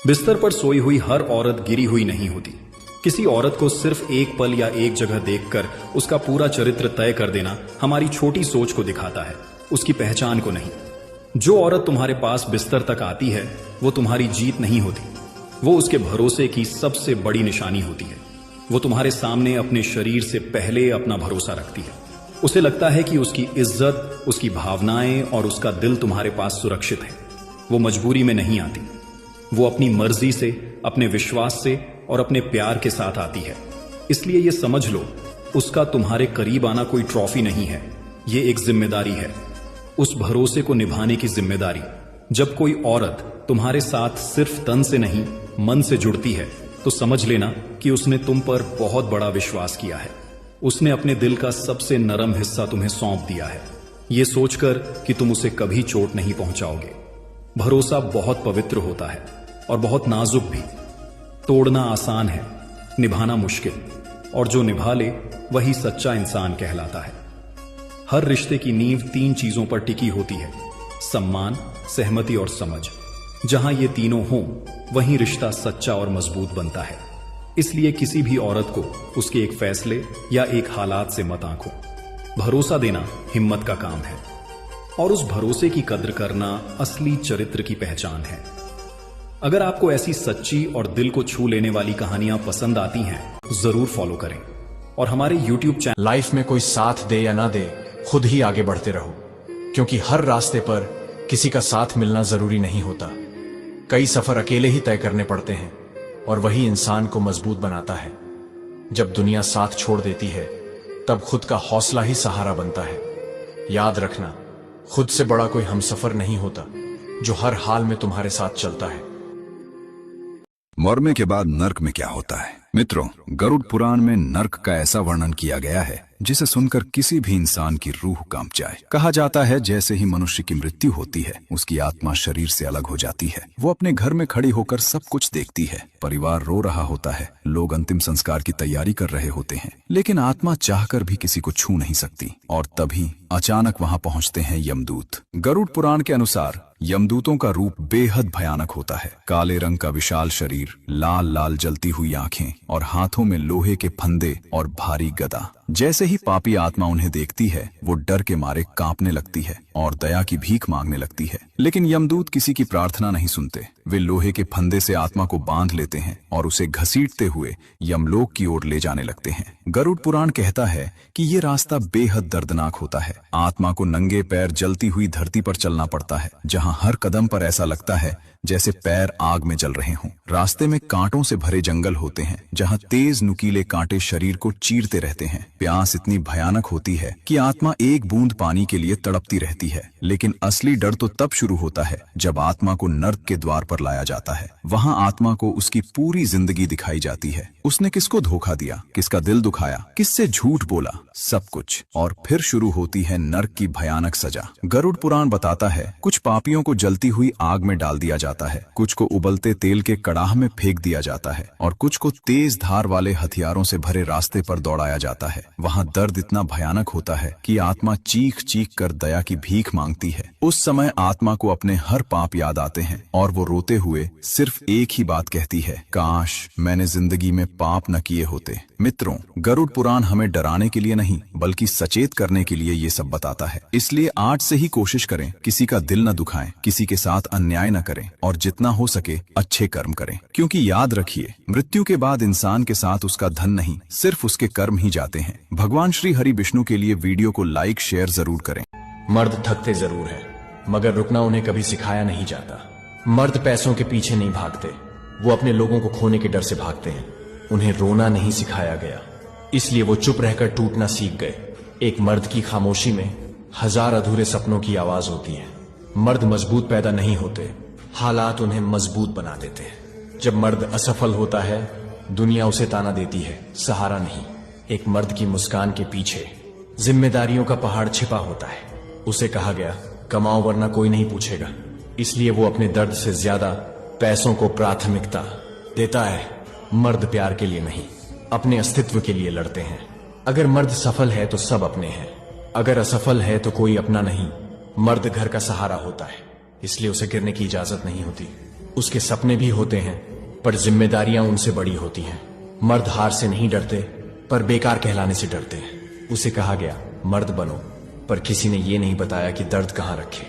बिस्तर पर सोई हुई हर औरत गिरी हुई नहीं होती। किसी औरत को सिर्फ एक पल या एक जगह देखकर उसका पूरा चरित्र तय कर देना हमारी छोटी सोच को दिखाता है, उसकी पहचान को नहीं। जो औरत तुम्हारे पास बिस्तर तक आती है वो तुम्हारी जीत नहीं होती, वो उसके भरोसे की सबसे बड़ी निशानी होती है। वो तुम्हारे सामने अपने शरीर से पहले अपना भरोसा रखती है। उसे लगता है कि उसकी इज्जत, उसकी भावनाएं और उसका दिल तुम्हारे पास सुरक्षित है। वो मजबूरी में नहीं आती, वो अपनी मर्जी से, अपने विश्वास से और अपने प्यार के साथ आती है। इसलिए ये समझ लो, उसका तुम्हारे करीब आना कोई ट्रॉफी नहीं है, ये एक जिम्मेदारी है, उस भरोसे को निभाने की जिम्मेदारी। जब कोई औरत तुम्हारे साथ सिर्फ तन से नहीं मन से जुड़ती है तो समझ लेना कि उसने तुम पर बहुत बड़ा विश्वास किया है। उसने अपने दिल का सबसे नरम हिस्सा तुम्हें सौंप दिया है, ये सोचकर कि तुम उसे कभी चोट नहीं पहुंचाओगे। भरोसा बहुत पवित्र होता है और बहुत नाजुक भी। तोड़ना आसान है, निभाना मुश्किल, और जो निभा ले वही सच्चा इंसान कहलाता है। हर रिश्ते की नींव 3 चीजों पर टिकी होती है: सम्मान, सहमति और समझ। जहां ये तीनों हों वहीं रिश्ता सच्चा और मजबूत बनता है। इसलिए किसी भी औरत को उसके एक फैसले या एक हालात से मत आंको। भरोसा देना हिम्मत का काम है और उस भरोसे की कद्र करना असली चरित्र की पहचान है। अगर आपको ऐसी सच्ची और दिल को छू लेने वाली कहानियां पसंद आती हैं तो जरूर फॉलो करें और हमारे YouTube चैनल। लाइफ में कोई साथ दे या ना दे, खुद ही आगे बढ़ते रहो, क्योंकि हर रास्ते पर किसी का साथ मिलना जरूरी नहीं होता। कई सफर अकेले ही तय करने पड़ते हैं और वही इंसान को मजबूत बनाता है। जब दुनिया साथ छोड़ देती है तब खुद का हौसला ही सहारा बनता है। याद रखना, खुद से बड़ा कोई हमसफर नहीं होता जो हर हाल में तुम्हारे साथ चलता है। मरने के बाद नर्क में क्या होता है? मित्रों, गरुड़ पुराण में नर्क का ऐसा वर्णन किया गया है जिसे सुनकर किसी भी इंसान की रूह कांप जाए। कहा जाता है जैसे ही मनुष्य की मृत्यु होती है उसकी आत्मा शरीर से अलग हो जाती है। वो अपने घर में खड़ी होकर सब कुछ देखती है। परिवार रो रहा होता है, लोग अंतिम संस्कार की तैयारी कर रहे होते हैं, लेकिन आत्मा चाहकर भी किसी को छू नहीं सकती। और तभी अचानक वहां पहुंचते हैं यमदूत। गरुड़ पुराण के अनुसार यमदूतों का रूप बेहद भयानक होता है। काले रंग का विशाल शरीर, लाल लाल जलती हुई आंखें और हाथों में लोहे के फंदे और भारी गदा। जैसे ही पापी आत्मा उन्हें देखती है वो डर के मारे कांपने लगती है और दया की भीख मांगने लगती है। लेकिन यमदूत किसी की प्रार्थना नहीं सुनते। वे लोहे के फंदे से आत्मा को बांध लेते हैं और उसे घसीटते हुए यमलोक की ओर ले जाने लगते हैं। गरुड़ पुराण कहता है कि ये रास्ता बेहद दर्दनाक होता है। आत्मा को नंगे पैर जलती हुई धरती पर चलना पड़ता है, जहां हर कदम पर ऐसा लगता है जैसे पैर आग में जल रहे हों। रास्ते में कांटों से भरे जंगल होते हैं, जहां तेज नुकीले कांटे शरीर को चीरते रहते हैं। प्यास इतनी भयानक होती है कि आत्मा एक बूंद पानी के लिए तड़पती रहती है। लेकिन असली डर तो तब शुरू होता है जब आत्मा को नर्क के द्वार पर लाया जाता है। वहां आत्मा को उसकी पूरी जिंदगी दिखाई जाती है। उसने किसको धोखा दिया, किसका दिल दुखाया, किससे झूठ बोला, सब कुछ। और फिर शुरू होती है नर्क की भयानक सजा। गरुड़ पुराण बताता है कुछ पापियों को जलती हुई आग में डाल दिया जाता है, कुछ को उबलते तेल के कड़ाह में फेंक दिया जाता है और कुछ को तेज धार वाले हथियारों से भरे रास्ते पर दौड़ाया जाता है। वहां दर्द इतना भयानक होता है कि आत्मा चीख चीख कर दया की भीख मांगती है। उस समय आत्मा को अपने हर पाप याद आते हैं और वो रोते हुए सिर्फ एक ही बात कहती है, काश मैंने जिंदगी में पाप न किए होते। मित्रों, गरुड़ पुराण हमें डराने के लिए नहीं बल्कि सचेत करने के लिए ये सब बताता है। इसलिए आज से ही कोशिश करें किसी का दिल न दुखाएं, किसी के साथ अन्याय न करें और जितना हो सके अच्छे कर्म करें। क्योंकि याद रखिए, मृत्यु के बाद इंसान के साथ उसका धन नहीं, सिर्फ उसके कर्म ही जाते हैं। भगवान श्री हरि विष्णु के लिए वीडियो को लाइक शेयर जरूर करें। मर्द थकते जरूर है, मगर रुकना उन्हें कभी सिखाया नहीं जाता। मर्द पैसों के पीछे नहीं भागते, वो अपने लोगों को खोने के डर से भागते हैं। उन्हें रोना नहीं सिखाया गया, इसलिए वो चुप रहकर टूटना सीख गए। एक मर्द की खामोशी में हजार अधूरे सपनों की आवाज होती है। मर्द मजबूत पैदा नहीं होते, हालात उन्हें मजबूत बना देते हैं। जब मर्द असफल होता है दुनिया उसे ताना देती है, सहारा नहीं। एक मर्द की मुस्कान के पीछे जिम्मेदारियों का पहाड़ छिपा होता है। उसे कहा गया, कमाओ वरना कोई नहीं पूछेगा। इसलिए वो अपने दर्द से ज्यादा पैसों को प्राथमिकता देता है। मर्द प्यार के लिए नहीं, अपने अस्तित्व के लिए लड़ते हैं। अगर मर्द सफल है तो सब अपने हैं, अगर असफल है तो कोई अपना नहीं। मर्द घर का सहारा होता है, इसलिए उसे गिरने की इजाजत नहीं होती। उसके सपने भी होते हैं, पर जिम्मेदारियां उनसे बड़ी होती हैं। मर्द हार से नहीं डरते, पर बेकार कहलाने से डरते हैं। उसे कहा गया मर्द बनो, पर किसी ने ये नहीं बताया कि दर्द कहां रखे।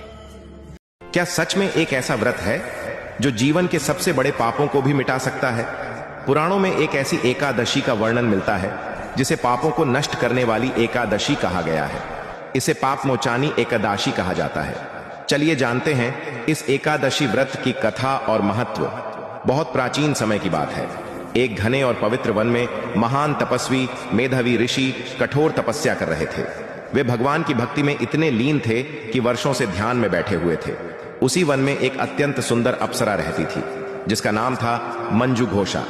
क्या सच में एक ऐसा व्रत है जो जीवन के सबसे बड़े पापों को भी मिटा सकता है? पुराणों में एक ऐसी एकादशी का वर्णन मिलता है जिसे पापों को नष्ट करने वाली एकादशी कहा गया है। इसे पाप मोचानी एकादशी कहा जाता है। चलिए जानते हैं इस एकादशी व्रत की कथा और महत्व। बहुत प्राचीन समय की बात है। एक घने और पवित्र वन में महान तपस्वी मेधावी ऋषि कठोर तपस्या कर रहे थे। वे भगवान की भक्ति में इतने लीन थे कि वर्षों से ध्यान में बैठे हुए थे। उसी वन में एक अत्यंत सुंदर अप्सरा रहती थी जिसका नाम था मंजू घोषा।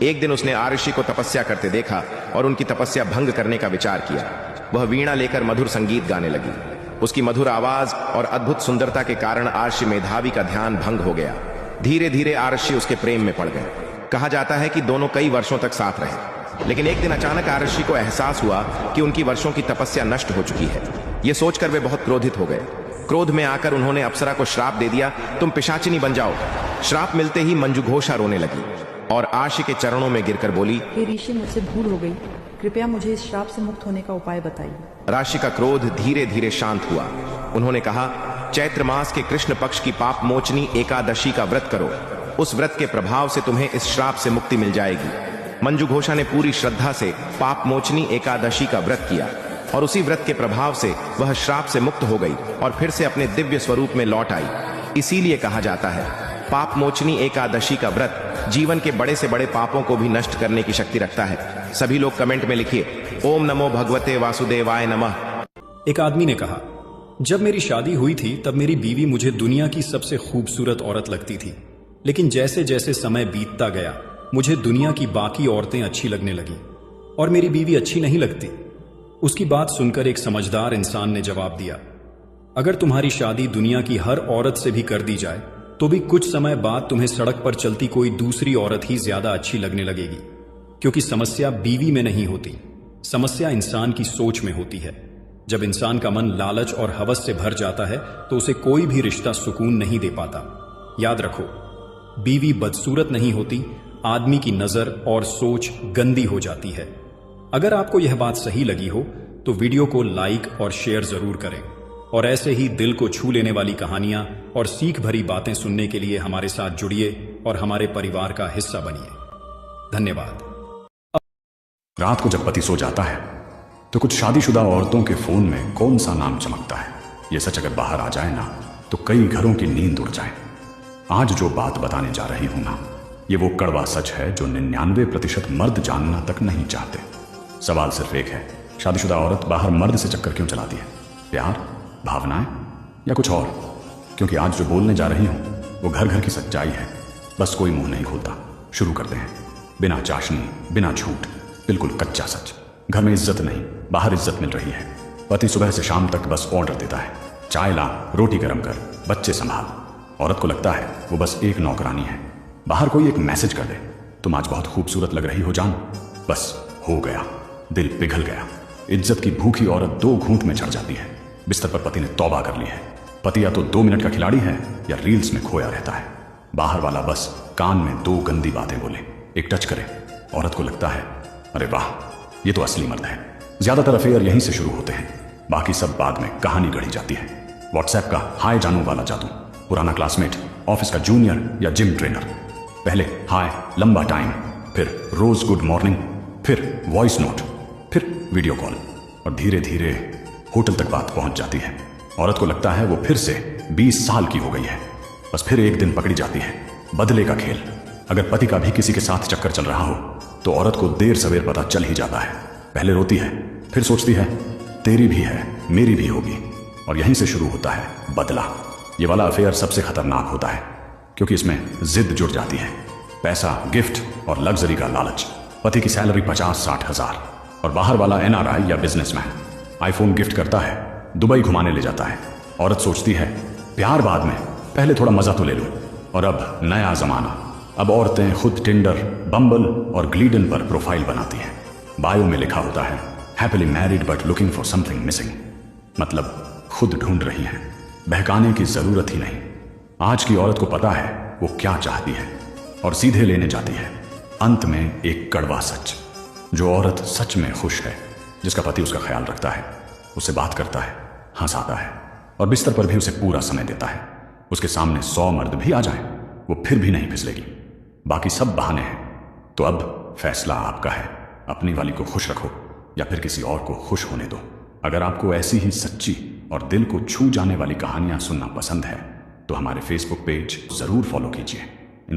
एक दिन उसने आर्षि को तपस्या करते देखा और उनकी तपस्या भंग करने का विचार किया। वह वीणा लेकर मधुर संगीत गाने लगी। उसकी मधुर आवाज और अद्भुत सुंदरता के कारण आर्षि मेधावी का ध्यान भंग हो गया। धीरे धीरे आर्षि उसके प्रेम में पड़ गए। कहा जाता है कि दोनों कई वर्षों तक साथ रहे, लेकिन एक दिन अचानक आर्षि को एहसास हुआ कि उनकी वर्षों की तपस्या नष्ट हो चुकी है। यह सोचकर वे बहुत क्रोधित हो गए। क्रोध में आकर उन्होंने अप्सरा को श्राप दे दिया, तुम पिशाचिनी बन जाओ। श्राप मिलते ही मंजू घोषा रोने लगी और आर्षि के चरणों में गिरकर बोली, हे ऋषि, मुझसे भूल हो गई, कृपया मुझे इस श्राप से मुक्त होने का उपाय बताइए। आर्षि का क्रोध धीरे धीरे शांत हुआ। उन्होंने कहा, चैत्र मास के कृष्ण पक्ष की पाप मोचनी एकादशी का व्रत करो। उस व्रत के प्रभाव से तुम्हें इस श्राप से मुक्ति मिल जाएगी। मंजू घोषा ने पूरी श्रद्धा से पाप मोचनी एकादशी का व्रत किया और उसी व्रत के प्रभाव से वह श्राप से मुक्त हो गई और फिर से अपने दिव्य स्वरूप में लौट आई। इसीलिए कहा जाता है पाप मोचनी एकादशी का व्रत जीवन के बड़े से बड़े पापों को भी नष्ट करने की शक्ति रखता है। सभी लोग कमेंट में लिखिए, ओम नमो भगवते वासुदेवाय नमः। एक आदमी ने कहा, जब मेरी शादी हुई थी तब मेरी बीवी मुझे दुनिया की सबसे खूबसूरत औरत लगती थी, लेकिन जैसे जैसे समय बीतता गया मुझे दुनिया की बाकी औरतें अच्छी लगने लगी और मेरी बीवी अच्छी नहीं लगती। उसकी बात सुनकर एक समझदार इंसान ने जवाब दिया, अगर तुम्हारी शादी दुनिया की हर औरत से भी कर दी जाए तो भी कुछ समय बाद तुम्हें सड़क पर चलती कोई दूसरी औरत ही ज्यादा अच्छी लगने लगेगी, क्योंकि समस्या बीवी में नहीं होती, समस्या इंसान की सोच में होती है। जब इंसान का मन लालच और हवस से भर जाता है तो उसे कोई भी रिश्ता सुकून नहीं दे पाता। याद रखो, बीवी बदसूरत नहीं होती, आदमी की नजर और सोच गंदी हो जाती है। अगर आपको यह बात सही लगी हो तो वीडियो को लाइक और शेयर जरूर करें और ऐसे ही दिल को छू लेने वाली कहानियां और सीख भरी बातें सुनने के लिए हमारे साथ जुड़िए और हमारे परिवार का हिस्सा बनिए। धन्यवाद। रात को जब पति सो जाता है तो कुछ शादीशुदा औरतों के फोन में कौन सा नाम चमकता है। यह सच अगर बाहर आ जाए ना तो कई घरों की नींद उड़ जाए। आज जो बात बताने जा रही हूं ना, ये वो कड़वा सच है जो 99% मर्द जानना तक नहीं चाहते। सवाल सिर्फ एक है, शादीशुदा औरत बाहर मर्द से चक्कर क्यों चलाती है? प्यार, भावनाएं या कुछ और? क्योंकि आज जो बोलने जा रही हूं वो घर घर की सच्चाई है, बस कोई मुंह नहीं खोलता। शुरू करते हैं। बिना चाशनी, बिना झूठ, बिल्कुल कच्चा सच। घर में इज्जत नहीं, बाहर इज्जत मिल रही है। पति सुबह से शाम तक बस ऑर्डर देता है, चाय ला, रोटी गर्म कर, बच्चे संभाल। औरत को लगता है वो बस एक नौकरानी है। बाहर कोई एक मैसेज कर दे, तुम आज बहुत खूबसूरत लग रही हो जान, बस हो गया, दिल पिघल गया। इज्जत की भूखी औरत 2 घूंट में चढ़ जाती है। बिस्तर पर पति ने तौबा कर ली है। पति या तो 2 मिनट का खिलाड़ी है या रील्स में खोया रहता है। बाहर वाला बस कान में 2 गंदी बातें बोले, एक टच करे, औरत को लगता है अरे वाह, ये तो असली मर्द है। ज्यादातर अफेयर यहीं से शुरू होते हैं, बाकी सब बाद में कहानी गढ़ी जाती है। व्हाट्सएप का हाय जानू वाला जादू, पुराना क्लासमेट, ऑफिस का जूनियर या जिम ट्रेनर। पहले हाय लंबा टाइम, फिर रोज गुड मॉर्निंग, फिर वॉइस नोट, फिर वीडियो कॉल और धीरे धीरे होटल तक बात पहुंच जाती है। औरत को लगता है वो फिर से 20 साल की हो गई है। बस फिर एक दिन पकड़ी जाती है, बदले का खेल। अगर पति का भी किसी के साथ चक्कर चल रहा हो तो औरत को देर सवेर पता चल ही जाता है। पहले रोती है, फिर सोचती है तेरी भी है, मेरी भी होगी, और यहीं से शुरू होता है बदला। ये वाला अफेयर सबसे खतरनाक होता है क्योंकि इसमें जिद जुड़ जाती है। पैसा, गिफ्ट और लग्जरी का लालच। पति की सैलरी 50-60 हजार और बाहर वाला NRI या बिजनेसमैन आईफोन गिफ्ट करता है, दुबई घुमाने ले जाता है। औरत सोचती है प्यार बाद में, पहले थोड़ा मजा तो ले लूं। और अब नया जमाना, अब औरतें खुद टिंडर, बम्बल और ग्लीडन पर प्रोफाइल बनाती हैं। बायो में लिखा होता है happily married but looking for something missing, मतलब खुद ढूंढ रही हैं, बहकाने की जरूरत ही नहीं। आज की औरत को पता है वो क्या चाहती है और सीधे लेने जाती है। अंत में एक कड़वा सच, जो औरत सच में खुश है, जिसका पति उसका ख्याल रखता है, उससे बात करता है, हंसाता है और बिस्तर पर भी उसे पूरा समय देता है, उसके सामने 100 मर्द भी आ जाएं, वो फिर भी नहीं फिसलेगी। बाकी सब बहाने हैं। तो अब फैसला आपका है, अपनी वाली को खुश रखो या फिर किसी और को खुश होने दो। अगर आपको ऐसी ही सच्ची और दिल को छू जाने वाली कहानियां सुनना पसंद है तो हमारे फेसबुक पेज जरूर फॉलो कीजिए,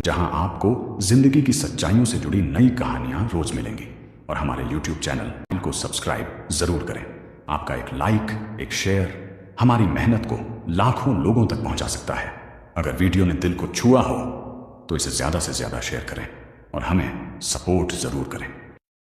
जहां आपको जिंदगी की सच्चाइयों से जुड़ी नई कहानियां रोज मिलेंगी। और हमारे YouTube चैनल को सब्सक्राइब जरूर करें। आपका एक लाइक, एक शेयर हमारी मेहनत को लाखों लोगों तक पहुंचा सकता है। अगर वीडियो ने दिल को छुआ हो तो इसे ज्यादा से ज्यादा शेयर करें और हमें सपोर्ट जरूर करें।